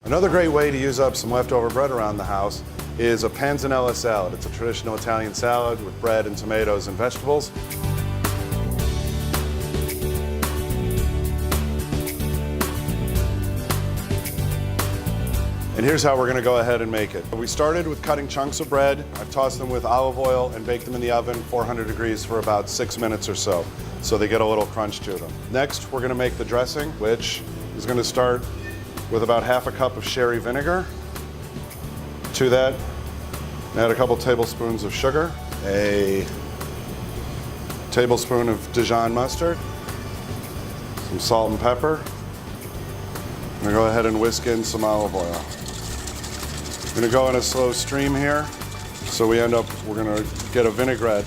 Another great way to use up some leftover bread around the house is a Panzanella salad. It's a traditional Italian salad with bread and tomatoes and vegetables. And here's how we're going to go ahead and make it. We started with cutting chunks of bread. I've tossed them with olive oil and baked them in the oven 400 degrees for about 6 minutes or so they get a little crunch to them. Next, we're going to make the dressing, which is going to start with about half a cup of sherry vinegar. To that, add a couple tablespoons of sugar, a tablespoon of Dijon mustard, some salt and pepper. I'm going to go ahead and whisk in some olive oil. I'm going to go in a slow stream here, so we're going to get a vinaigrette.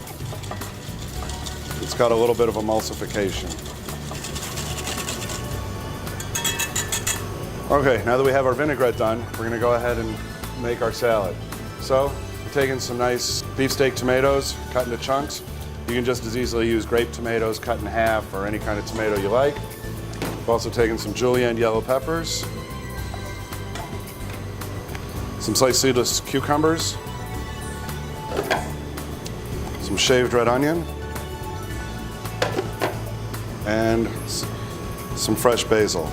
It's got a little bit of emulsification. Okay, now that we have our vinaigrette done, we're going to go ahead and make our salad. So, we're taking some nice beefsteak tomatoes, cut into chunks. You can just as easily use grape tomatoes cut in half or any kind of tomato you like. We've also taken some julienne yellow peppers, some sliced seedless cucumbers, some shaved red onion, and some fresh basil.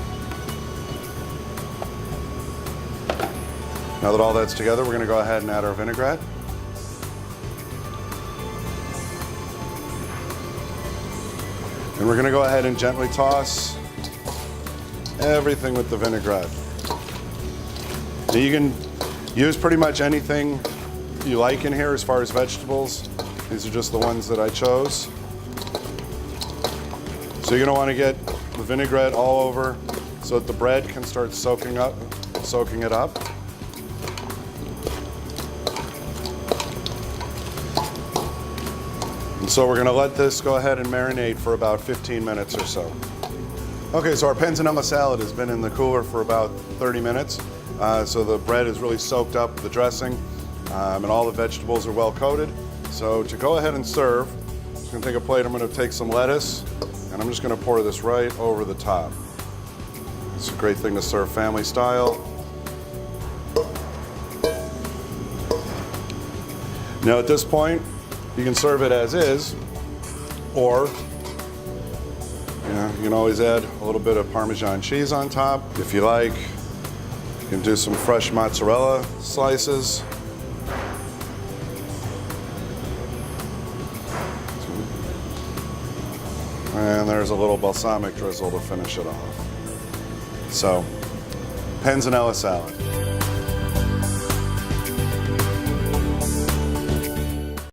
Now that all that's together, we're going to go ahead and add our vinaigrette. And we're going to go ahead and gently toss everything with the vinaigrette. Now you can use pretty much anything you like in here as far as vegetables. These are just the ones that I chose. So you're going to want to get the vinaigrette all over so that the bread can start soaking it up. And so we're going to let this go ahead and marinate for about 15 minutes or so. Okay, so our Panzanella salad has been in the cooler for about 30 minutes. So the bread is really soaked up with the dressing, and all the vegetables are well coated. So to go ahead and serve, I'm just going to take a plate, I'm going to take some lettuce, and I'm just going to pour this right over the top. It's a great thing to serve family style. Now at this point, you can serve it as is, or you can always add a little bit of Parmesan cheese on top if you like. You can do some fresh mozzarella slices. And there's a little balsamic drizzle to finish it off. So, Panzanella salad.